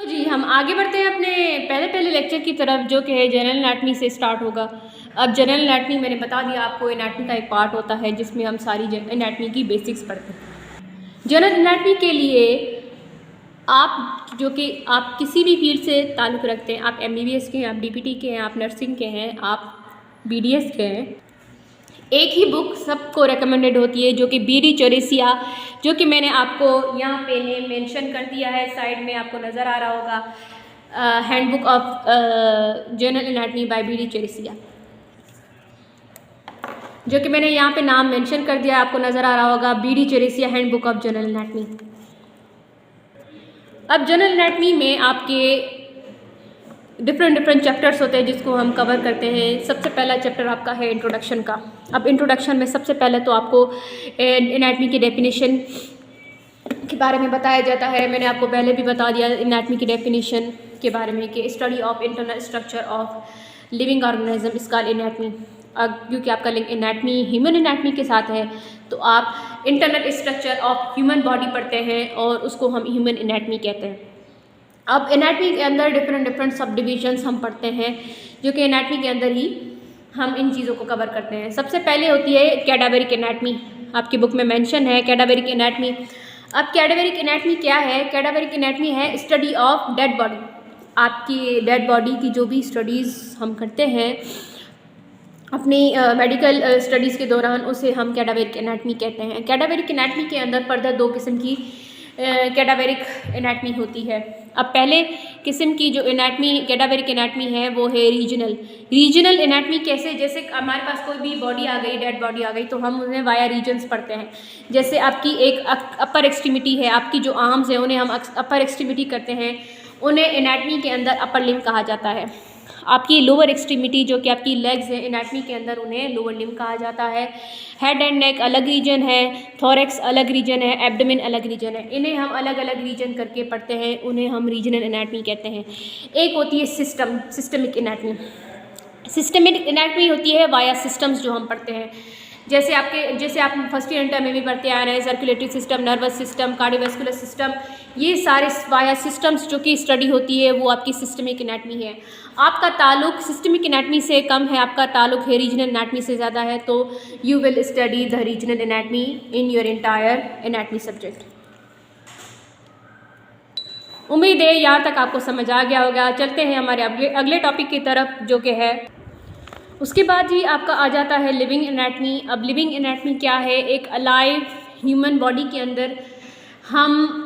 जी हम आगे बढ़ते हैं अपने पहले लेक्चर की तरफ, जो कि है जनरल एनाटमी से स्टार्ट होगा। अब जनरल एनाटमी मैंने बता दिया आपको, एनाटमी का एक पार्ट होता है जिसमें हम सारी एनाटमी की बेसिक्स पढ़ते हैं। जनरल एनाटमी के लिए आप जो कि आप किसी भी फील्ड से ताल्लुक़ रखते हैं, आप MBBS के हैं, आप DPT के हैं, आप नर्सिंग के हैं, आप BDS के हैं, एक ही बुक सबको रिकमेंडेड होती है जो कि BD चौरसिया, जो कि मैंने आपको यहाँ पे नेम मेंशन कर दिया है, साइड में आपको नज़र आ रहा होगा, handbook of general anatomy by BD Chaurasia, जो कि मैंने यहाँ पे नाम मेंशन कर दिया, आपको नज़र आ रहा होगा BD Chaurasia handbook of general anatomy. अब जनरल एनाटमी में आपके डिफरेंट चैप्टर्स होते हैं जिसको हम कवर करते हैं। सबसे पहला चैप्टर आपका है इंट्रोडक्शन का। अब इंट्रोडक्शन में सबसे पहले तो आपको एनाटमी की डेफिनेशन के बारे में बताया जाता है। मैंने आपको पहले भी बता दिया एनाटमी की डेफिनेशन के बारे में कि study of internal structure of living organism is called anatomy. क्योंकि आपका लिंक एनाटमी ह्यूमन एनाटमी के साथ है तो आप internal structure of human body पढ़ते हैं और उसको हम ह्यूमन एनाटमी कहते हैं। अब एनाटमी के अंदर डिफरेंट सब डिविजन्स हम पढ़ते हैं, जो कि एनाटमी के अंदर ही हम इन चीज़ों को कवर करते हैं। सबसे पहले होती है कैडावेरिक एनाटमी, आपकी बुक में मेंशन है कैडावेरिक एनाटमी। अब कैडावेरिक एनाटमी क्या है? कैडावेरिक एनाटमी है स्टडी ऑफ डेड बॉडी। आपकी डेड बॉडी की जो भी स्टडीज़ हम करते हैं अपनी मेडिकल स्टडीज़ के दौरान, उसे हम कैडावेरिक एनाटमी कहते हैं। कैडावेरिक एनाटमी के अंदर फर्दर दो किस्म की कैडावेरिक एनाटमी होती है। अब पहले किस्म की जो एनाटमी कैडावेरिक एनाटमी है वो है रीजनल एनाटमी। कैसे? जैसे हमारे पास कोई भी बॉडी आ गई, डेड बॉडी आ गई, तो हम उन्हें वाया रीजन्स पढ़ते हैं। जैसे आपकी एक अपर एक्सट्रीमिटी है, आपकी जो आर्म्स हैं उन्हें हम अपर एक्सट्रीमिटी करते हैं, उन्हें एनाटमी के अंदर अपर लिम्ब कहा जाता है। आपकी लोअर एक्सट्रीमिटी जो कि आपकी लेग्स है एनाटमी के अंदर, उन्हें लोअर लिम्ब कहा जाता है। हेड एंड नेक अलग रीजन है, थोरैक्स अलग रीजन है, एब्डोमेन अलग रीजन है। इन्हें हम अलग अलग रीजन करके पढ़ते हैं, उन्हें हम रीजनल एनाटमी कहते हैं। एक होती है सिस्टमिक एनाटमी। सिस्टमिक एनाटमी होती है वाया सिस्टम्स जो हम पढ़ते हैं। जैसे आप फर्स्ट ईयर इंटर में भी पढ़ते आ रहे हैं, circulatory system, nervous system, cardiovascular system, ये सारे वाया सिस्टम्स जो कि स्टडी होती है वो आपकी सिस्टमिक एनाटमी है। आपका ताल्लुक सिस्टमिक एनाटमी से कम है, आपका ताल्लुक है रीजनल एनाटमी से ज़्यादा है, तो you will study the regional anatomy in your entire anatomy subject. उम्मीद है यहाँ तक आपको समझ आ गया होगा। चलते हैं हमारे अगले टॉपिक की तरफ, जो कि है उसके बाद जी आपका आ जाता है लिविंग एनाटमी। अब लिविंग एनाटमी क्या है? एक अलाइव ह्यूमन बॉडी के अंदर हम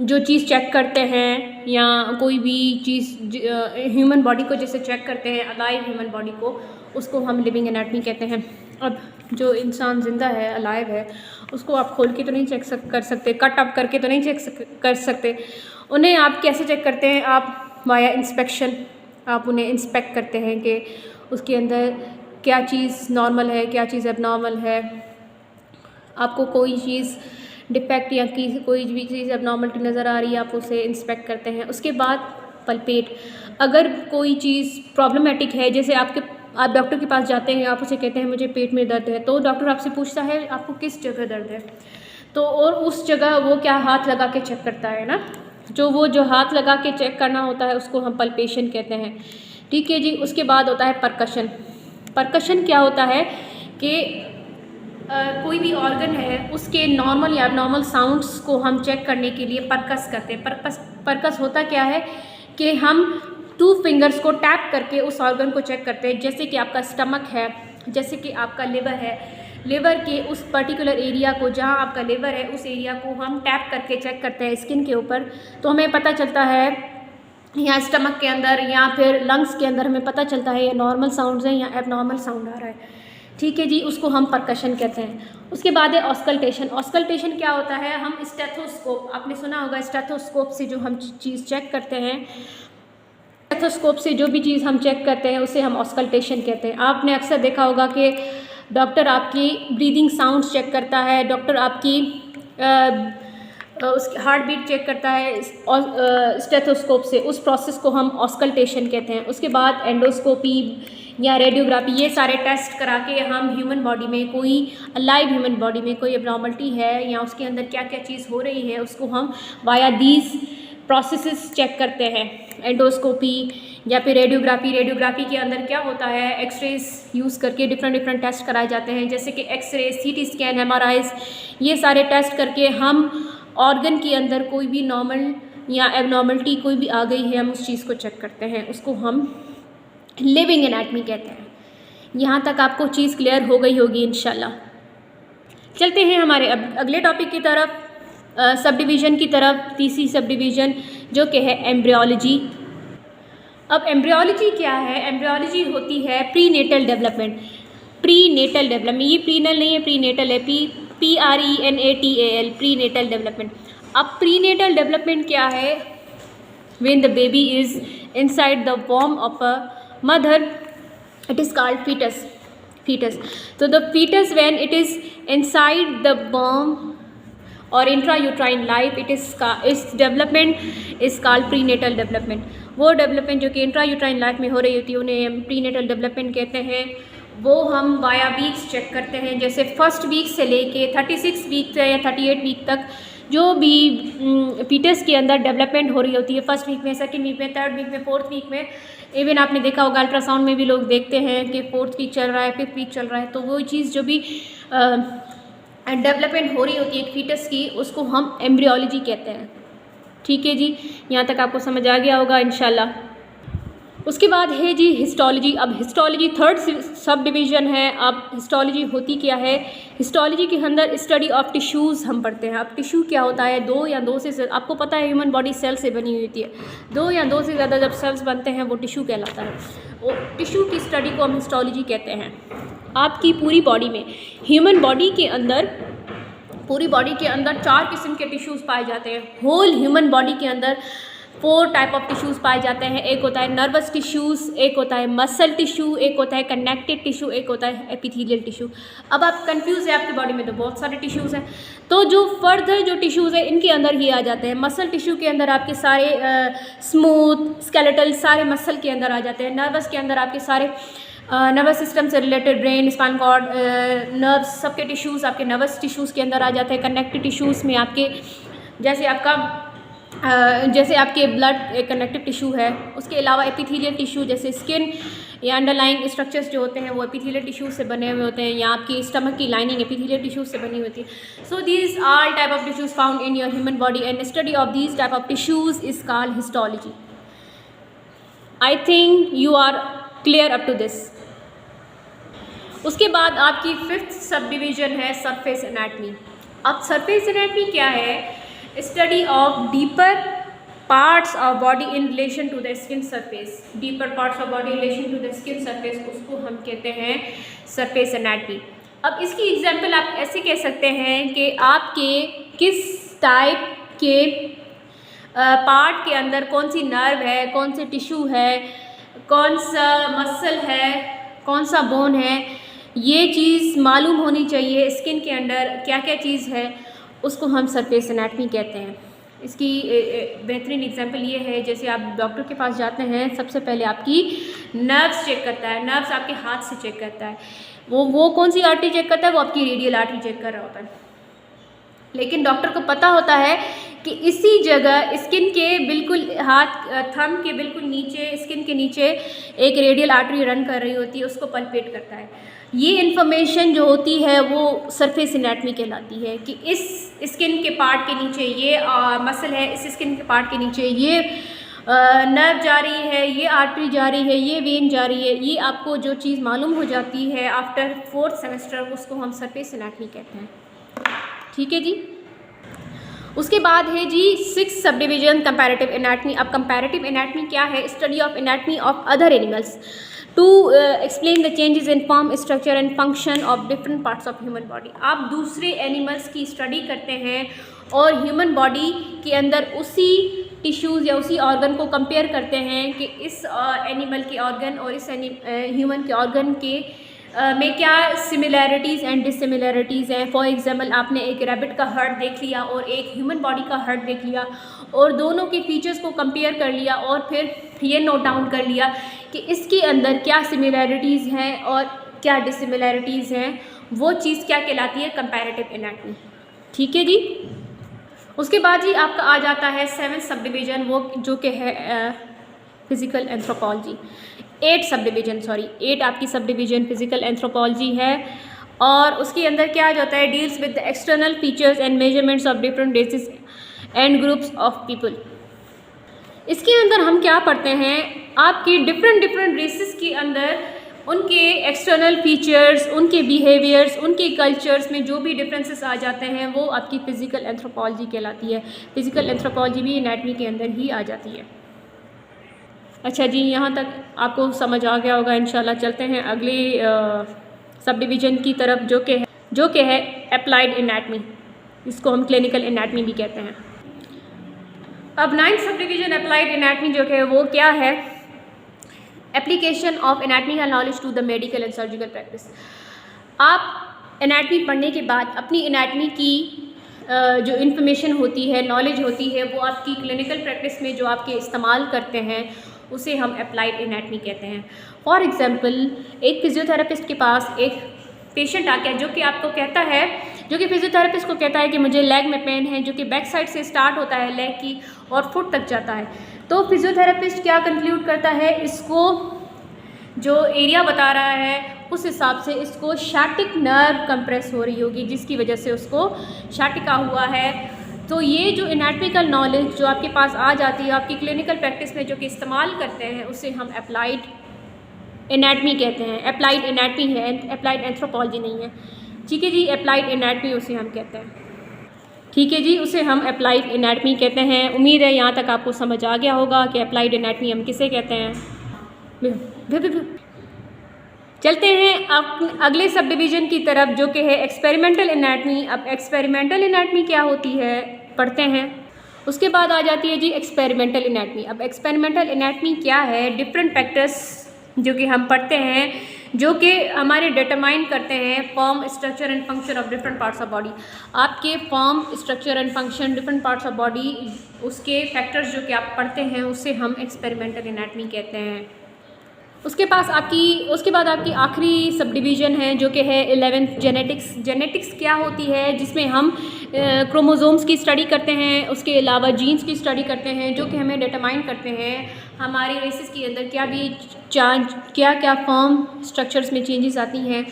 जो चीज़ चेक करते हैं या कोई भी चीज़ ह्यूमन बॉडी को जैसे चेक करते हैं, अलाइव ह्यूमन बॉडी को, उसको हम लिविंग एनाटमी कहते हैं। अब जो इंसान ज़िंदा है, अलाइव है, उसको आप खोल के तो नहीं चेक कर सकते, कट अप करके तो नहीं चेक कर सकते। उन्हें आप कैसे चेक करते हैं? आप वाया इंस्पेक्शन, आप उन्हें इंस्पेक्ट करते हैं कि उसके अंदर क्या चीज़ नॉर्मल है, क्या चीज़ एबनॉर्मल है। आपको कोई चीज़ डिफेक्ट या कोई भी चीज़ एबनॉर्मलिटी नज़र आ रही है, आप उसे इंस्पेक्ट करते हैं। उसके बाद पल्पेट, अगर कोई चीज़ प्रॉब्लमेटिक है, जैसे आप डॉक्टर के पास जाते हैं, आप उसे कहते हैं मुझे पेट में दर्द है, तो डॉक्टर आपसे पूछता है आपको किस जगह दर्द है, तो और उस जगह वो क्या हाथ लगा के चेक करता है ना, जो हाथ लगा के चेक करना होता है उसको हम पल्पेशन कहते हैं। ठीक है जी। उसके बाद होता है परकशन क्या होता है कि कोई भी ऑर्गन है उसके नॉर्मल या एबनॉर्मल साउंड्स को हम चेक करने के लिए परकस करते हैं। परकस होता क्या है कि हम 2 फिंगर्स को टैप करके उस ऑर्गन को चेक करते हैं। जैसे कि आपका स्टमक है, जैसे कि आपका लिवर है, लिवर के उस पर्टिकुलर एरिया को, जहाँ आपका लिवर है उस एरिया को हम टैप करके चेक करते हैं स्किन के ऊपर, तो हमें पता चलता है या स्टमक के अंदर या फिर लंग्स के अंदर हमें पता चलता है ये नॉर्मल साउंड्स हैं या एबनॉर्मल साउंड आ रहा है। ठीक है जी, उसको हम परकशन कहते हैं। उसके बाद है ऑस्कल्टेशन। ऑस्कल्टेशन क्या होता है? हम स्टेथोस्कोप, आपने सुना होगा, स्टेथोस्कोप से जो हम चीज़ चेक करते हैं, स्टेथोस्कोप से जो भी चीज़ हम चेक करते हैं उसे हम ऑस्कल्टेशन कहते हैं। आपने अक्सर देखा होगा कि डॉक्टर आपकी ब्रीदिंग साउंड चेक करता है, डॉक्टर आपकी उसकी हार्ट बीट चेक करता है स्टेथोस्कोप से, उस प्रोसेस को हम ऑस्कल्टेशन कहते हैं। उसके बाद एंडोस्कोपी या रेडियोग्राफी, ये सारे टेस्ट करा के हम ह्यूमन बॉडी में कोई अलाइव ह्यूमन बॉडी में कोई एबनॉर्मलिटी है या उसके अंदर क्या क्या चीज़ हो रही है, उसको हम वाया दीज प्रोसेसेस चेक करते हैं, एंडोस्कोपी या फिर रेडियोग्राफी के अंदर क्या होता है, एक्सरेज यूज़ करके डिफरेंट टेस्ट कराए जाते हैं, जैसे कि एक्सरे, सीटी स्कैन, एमआरआईज, ये सारे टेस्ट करके हम ऑर्गन के अंदर कोई भी नॉर्मल या एबनॉर्मलिटी कोई भी आ गई है, हम उस चीज़ को चेक करते हैं, उसको हम लिविंग एनाटमी कहते हैं। यहाँ तक आपको चीज़ क्लियर हो गई होगी इंशाल्लाह। चलते हैं हमारे अगले टॉपिक की तरफ, सब डिवीज़न की तरफ। तीसरी सब डिवीज़न जो कि है एम्ब्रियोलॉजी। अब एम्ब्रियोलॉजी क्या है? एम्ब्रियोलॉजी होती है प्रीनेटल डेवलपमेंट। प्रीनेटल डेवलपमेंट, ये प्रीनल नहीं है, प्रीनेटल है, PRENATAL, प्रीनेटल डेवलपमेंट। अब प्रीनेटल डेवलपमेंट क्या है? When the baby is inside the वॉर्म of a mother, it is called fetus. So the fetus, when it is inside the womb or intrauterine life, its development is called prenatal development. वो development जो कि intrauterine life में हो रही होती है उन्हें प्रीनेटल डेवलपमेंट कहते हैं। वो हम वाया वीक्स चेक करते हैं, जैसे फर्स्ट वीक से लेके 36 वीक या 38 वीक तक जो भी फीटस के अंदर डेवलपमेंट हो रही होती है, फर्स्ट वीक में, सेकंड वीक में, थर्ड वीक में, फोर्थ वीक में, इवन आपने देखा होगा अल्ट्रासाउंड में भी लोग देखते हैं कि फोर्थ वीक चल रहा है, फिफ्थ वीक चल रहा है, तो वो चीज़ जो भी डेवलपमेंट हो रही होती है एक फीटस की, उसको हम एम्ब्रियोलॉजी कहते हैं। ठीक है जी, यहाँ तक आपको समझ आ गया होगा इंशाल्लाह। उसके बाद है जी हिस्टोलॉजी। अब हिस्टोलॉजी थर्ड सब डिवीज़न है। अब हिस्टोलॉजी होती क्या है? हिस्टोलॉजी के अंदर स्टडी ऑफ टिश्यूज़ हम पढ़ते हैं। अब टिश्यू क्या होता है? दो या दो से, आपको पता है ह्यूमन बॉडी सेल से बनी हुई होती है, दो या दो से ज़्यादा जब सेल्स बनते हैं वो टिश्यू कहलाता है। वो टिश्यू की स्टडी को हम हिस्टोलॉजी कहते हैं। आपकी पूरी बॉडी में, ह्यूमन बॉडी के अंदर, पूरी बॉडी के अंदर 4 किस्म के टिश्यूज़ पाए जाते हैं। होल ह्यूमन बॉडी के अंदर 4 टाइप ऑफ टिश्यूज़ पाए जाते हैं। एक होता है नर्वस टिश्यूज़, एक होता है मसल टिश्यू, एक होता है कनेक्टिव टिश्यू, एक होता है एपिथेलियल टिश्यू। अब आप कंफ्यूज है, आपकी बॉडी में तो बहुत सारे टिश्यूज़ हैं, तो जो फर्दर जो टिश्यूज़ है इनके अंदर ही आ जाते हैं। मसल टिश्यू के अंदर आपके सारे स्मूथ स्केलेटल सारे मसल के अंदर आ जाते हैं। नर्वस के अंदर आपके सारे नर्वस सिस्टम से related brain, spinal cord, nerves, सबके टिश्यूज़ आपके नर्वस टिश्यूज़ के अंदर आ जाते हैं। कनेक्टिव टिश्यूज़ में आपके जैसे आपके ब्लड एक कनेक्टिव टिश्यू है। उसके अलावा एपिथेलियल टिश्यू जैसे स्किन या अंडरलाइंग स्ट्रक्चर्स जो होते हैं वो एपिथेलियल टिश्यू से बने हुए होते हैं, या आपकी स्टमक की लाइनिंग एपिथेलियल टिश्यू से बनी होती है। So these all type of tissues found in your human body and study of these type of tissues is called histology. I think you are clear up to this. उसके बाद आपकी 5th subdivision है surface anatomy. अब surface anatomy क्या है? Study of deeper parts of body in relation to the skin surface. Deeper parts of body in relation to the skin surface, उसको हम कहते हैं सरफेस एनाटमी। अब इसकी एग्जांपल आप ऐसे कह सकते हैं कि आपके किस टाइप के पार्ट के अंदर कौन सी नर्व है, कौन से टिश्यू है, कौन सा मसल है, कौन सा बोन है, ये चीज़ मालूम होनी चाहिए। स्किन के अंदर क्या क्या चीज़ है, उसको हम सरफेस एनाटमी कहते हैं। इसकी बेहतरीन एग्जांपल ये है, जैसे आप डॉक्टर के पास जाते हैं, सबसे पहले आपकी नर्व्स चेक करता है, नर्व्स आपके हाथ से चेक करता है। वो कौन सी आर्टरी चेक करता है? वो आपकी रेडियल आर्टरी चेक कर रहा होता है। लेकिन डॉक्टर को पता होता है कि इसी जगह स्किन के बिल्कुल थंब के बिल्कुल नीचे, स्किन के नीचे एक रेडियल आर्टरी रन कर रही होती है, उसको पल्पेट करता है। ये इन्फॉर्मेशन जो होती है वो सरफेस एनाटमी कहलाती है कि इस स्किन के पार्ट के नीचे ये मसल है, इस स्किन के पार्ट के नीचे ये नर्व जा रही है, ये आर्टरी जा रही है, ये वेन जा रही है। ये आपको जो चीज़ मालूम हो जाती है आफ्टर 4th सेमेस्टर, उसको हम सरफेस एनाटमी कहते हैं। ठीक है जी। उसके बाद है जी 6th subdivision comparative anatomy. अब कंपैरेटिव एनाटमी क्या है? Study of anatomy of other animals to explain the changes in form, structure and function of different parts of human body. आप दूसरे एनिमल्स की स्टडी करते हैं और ह्यूमन बॉडी के अंदर उसी टिश्यूज़ या उसी ऑर्गन को कंपेयर करते हैं कि इस एनिमल के ऑर्गन और इस ह्यूमन के ऑर्गन के में क्या सिमिलैरिटीज़ एंड डिससिमिलैरिटीज़ हैं। फॉर एग्जांपल, आपने एक रैबिट का हार्ट देख लिया और एक ह्यूमन बॉडी का हार्ट देख लिया और दोनों के फीचर्स को कंपेयर कर लिया और फिर ये नोट डाउन कर लिया कि इसके अंदर क्या सिमिलैरिटीज़ हैं और क्या डिससिमिलैरिटीज़ हैं। वो चीज़ क्या कहलाती है? Comparative anatomy. ठीक है जी। उसके बाद जी आपका आ जाता है 7th सब डिवीज़न, वो जो कि है फिज़िकल एंथ्रोपोलॉजी। 8 आपकी सब डिवीज़न फिज़िकल एंथ्रोपोलॉजी है। और उसके अंदर क्या आ जाता है, deals with the external features and measurements of different races and groups of people. इसके अंदर हम क्या पढ़ते हैं, आपकी डिफरेंट रेसेस के अंदर उनके एक्सटर्नल फीचर्स, उनके बिहेवियर्स, उनके कल्चर्स में जो भी डिफरेंसेस आ जाते हैं वो आपकी फ़िज़िकल एंथ्रोपोलॉजी कहलाती है। फ़िज़िकल एंथ्रोपोलॉजी भी एनाटमी के अंदर ही आ जाती है। अच्छा जी, यहाँ तक आपको समझ आ गया होगा इंशाल्लाह। चलते हैं अगले सब डिवीज़न की तरफ जो कि है अप्लाइड एनाटमी, इसको हम क्लिनिकल एनाटमी भी कहते हैं। अब 9th sub division applied anatomy जो कि वो क्या है, application of anatomical knowledge to the medical and surgical practice. आप एनाटमी पढ़ने के बाद अपनी एनाटमी की जो इन्फॉर्मेशन होती है, नॉलेज होती है, वो आपकी क्लिनिकल प्रैक्टिस में जो आपके इस्तेमाल करते हैं उसे हम अप्लाइड एनाटमी कहते हैं। फॉर एग्ज़ाम्पल, एक फिज़ियोथेरेपिस्ट के पास एक पेशेंट आ गया जो कि आपको कहता है, जो कि फिज़ियोथेरेपिस्ट को कहता है कि मुझे लेग में पेन है, जो कि बैक साइड से स्टार्ट होता है लेग की और फुट तक जाता है। तो फिज़ियोथेरेपिस्ट क्या कंक्लूड करता है, इसको जो एरिया बता रहा है उस हिसाब से इसको शाटिक नर्व कंप्रेस हो रही होगी, जिसकी वजह से उसको शाटिका हुआ है। तो ये जो एनाटमिकल नॉलेज जो आपके पास आ जाती है आपकी क्लिनिकल प्रैक्टिस में जो कि इस्तेमाल करते हैं उसे हम अप्लाइड एनाटमी कहते हैं। अप्लाइड एनाटमी है, अप्लाइड एंथ्रोपोलॉजी नहीं है। ठीक है जी, अप्लाइड एनाटमी उसे हम कहते हैं। ठीक है जी, उसे हम अप्लाइड एनाटमी कहते हैं। उम्मीद है यहाँ तक आपको समझ आ गया होगा कि अप्लाइड एनाटमी हम किसे कहते हैं। चलते हैं अब अगले सब डिवीज़न की तरफ जो कि है एक्सपेरिमेंटल एनाटमी। अब एक्सपेरिमेंटल एनाटमी क्या होती है पढ़ते हैं। उसके बाद आ जाती है जी एक्सपेरिमेंटल एनाटमी। अब एक्सपेरिमेंटल एनाटमी क्या है, डिफरेंट फैक्टर्स जो कि हम पढ़ते हैं जो कि हमारे डिटरमाइन करते हैं form, structure and function of different parts of body. आपके form, structure and function different parts of body, उसके फैक्टर्स जो कि आप पढ़ते हैं उसे हम एक्सपेरिमेंटल एनाटमी कहते हैं। उसके बाद आपकी आखिरी सब डिवीज़न है जो कि है 11th जेनेटिक्स। जेनेटिक्स क्या होती है, जिसमें हम क्रोमोसोम्स की स्टडी करते हैं, उसके अलावा जीन्स की स्टडी करते हैं जो कि हमें डिटरमाइन करते हैं हमारी रेसेस के अंदर क्या क्या फॉर्म, स्ट्रक्चर्स में चेंजेस आती हैं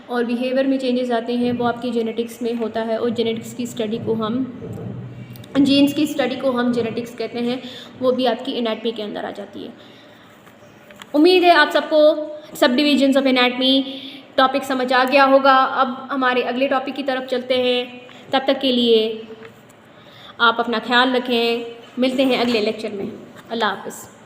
और बिहेवियर में चेंजेस आते हैं, वो आपकी जेनेटिक्स में होता है। और जेनेटिक्स की स्टडी को हम, जीन्स की स्टडी को हम जेनेटिक्स कहते हैं, वो भी आपकी एनाटमी के अंदर आ जाती है। उम्मीद है आप सबको सब डिवीजन्स ऑफ एनाटमी टॉपिक समझ आ गया होगा। अब हमारे अगले टॉपिक की तरफ चलते हैं। तब तक के लिए आप अपना ख्याल रखें। मिलते हैं अगले लेक्चर में। अल्लाह हाफ़िज़।